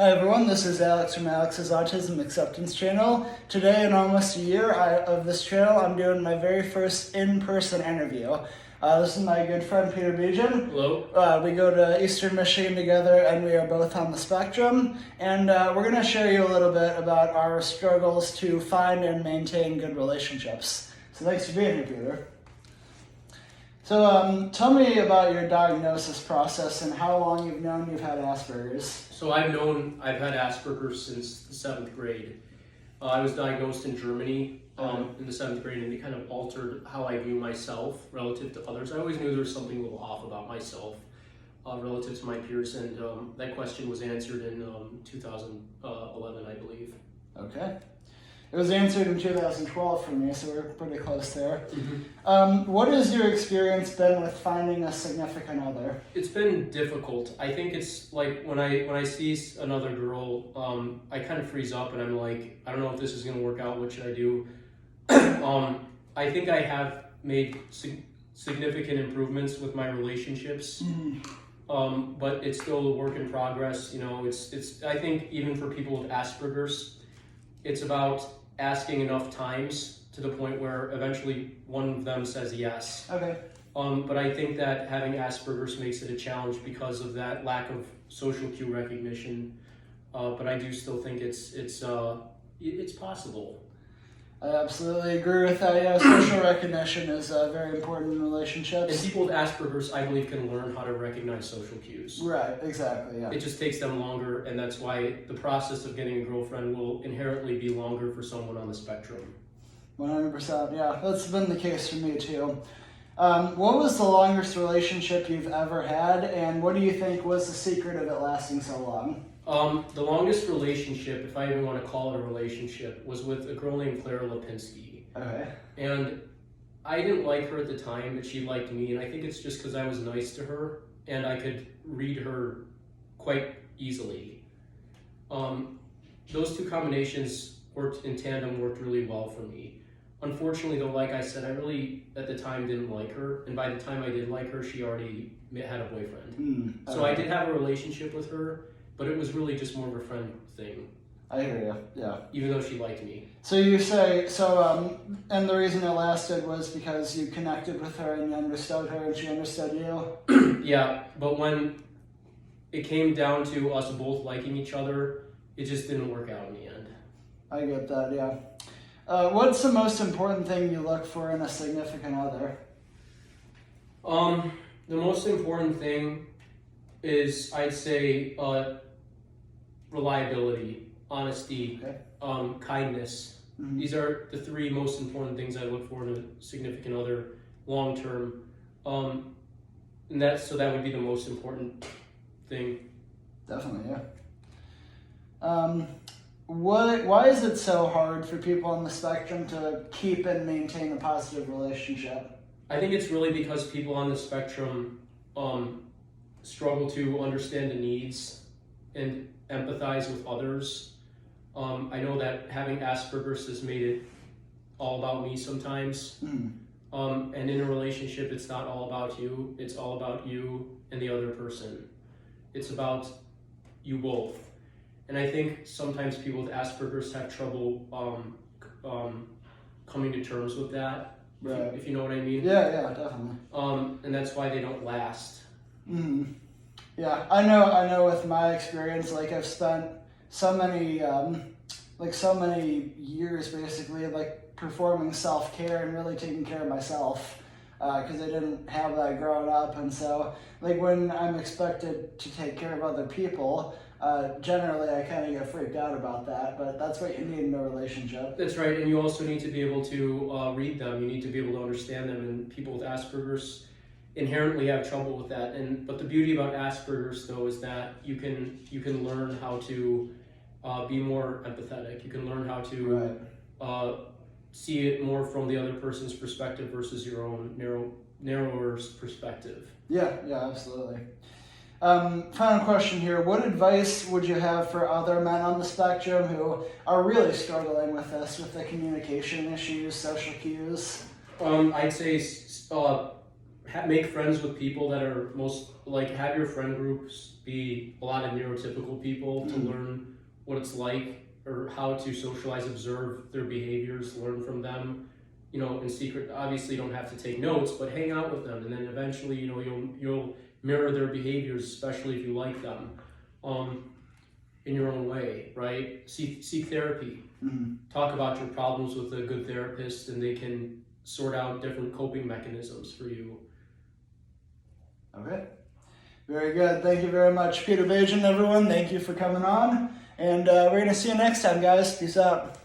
Hi everyone, this is Alex from Alex's Autism Acceptance channel. Today, in almost a year of this channel, I'm doing my very first in-person interview. This is my good friend Peter Bejan. Hello. We go to Eastern Michigan together and we are both on the spectrum. And we're going to share you a little bit about our struggles to find and maintain good relationships. So thanks for being here, Peter. So tell me about your diagnosis process and how long you've known you've had Asperger's. So I've had Asperger's since the 7th grade. I was diagnosed in Germany in the 7th grade, and it kind of altered how I view myself relative to others. I always knew there was something a little off about myself relative to my peers, and that question was answered in 2011, I believe. Okay. It was answered in 2012 for me, so we're pretty close there. Mm-hmm. What has your experience been with finding a significant other? It's been difficult. I think it's like when I see another girl, I kind of freeze up and I'm like, I don't know if this is going to work out. What should I do? I think I have made significant improvements with my relationships, but it's still a work in progress. You know, it's. I think even for people with Asperger's, it's about asking enough times to the point where eventually one of them says yes. Okay. But I think that having Asperger's makes it a challenge because of that lack of social cue recognition. But I do still think it's possible. I absolutely agree with that. Yeah, social recognition is very important in relationships. And people with Asperger's, I believe, can learn how to recognize social cues. Right, exactly, yeah. It just takes them longer, and that's why the process of getting a girlfriend will inherently be longer for someone on the spectrum. 100%, yeah. That's been the case for me, too. What was the longest relationship you've ever had, and what do you think was the secret of it lasting so long? The longest relationship, if I even want to call it a relationship, was with a girl named Clara Lipinski. Okay. And I didn't like her at the time, but she liked me, and I think it's just because I was nice to her, and I could read her quite easily. Those two combinations worked in tandem, worked really well for me. Unfortunately, though, like I said, I really, at the time, didn't like her, and by the time I did like her, she already had a boyfriend. Okay. So I did have a relationship with her, but it was really just more of a friend thing. I hear you, yeah. Even though she liked me. So you say, and the reason it lasted was because you connected with her and you understood her and she understood you? Yeah, but when it came down to us both liking each other, it just didn't work out in the end. I get that, yeah. What's the most important thing you look for in a significant other? The most important thing is, I'd say, reliability, honesty, okay. Kindness. Mm-hmm. These are the three most important things I look for in a significant other long term. And that would be the most important thing. Definitely, yeah. Why is it so hard for people on the spectrum to keep and maintain a positive relationship? I think it's really because people on the spectrum struggle to understand the needs and empathize with others. I know that having Asperger's has made it all about me sometimes. And in a relationship, it's not all about you. It's all about you and the other person. It's about you both. And I think sometimes people with Asperger's have trouble coming to terms with that. Right. If you know what I mean. Yeah, definitely. And that's why they don't last. Yeah, I know with my experience, like I've spent so many years basically like performing self-care and really taking care of myself because I didn't have that growing up, and so like when I'm expected to take care of other people, generally I kind of get freaked out about that, but that's what you need in a relationship. That's right, and you also need to be able to read them. You need to be able to understand them, and people with Asperger's inherently have trouble with that. But the beauty about Asperger's, though, is that you can learn how to be more empathetic. You can learn how to see it more from the other person's perspective versus your own narrower perspective. Yeah, absolutely. Final question here. What advice would you have for other men on the spectrum who are really struggling with this, with the communication issues, social cues? I'd say make friends with people that are have your friend groups be a lot of neurotypical people to learn what it's like or how to socialize, observe their behaviors, learn from them. In secret, obviously you don't have to take notes, but hang out with them, and then eventually, you'll mirror their behaviors, especially if you like them, in your own way, right? Seek therapy. Talk about your problems with a good therapist, and they can sort out different coping mechanisms for you. Okay. Very good. Thank you very much, Peter Bajan, everyone. Thank you for coming on. And we're going to see you next time, guys. Peace out.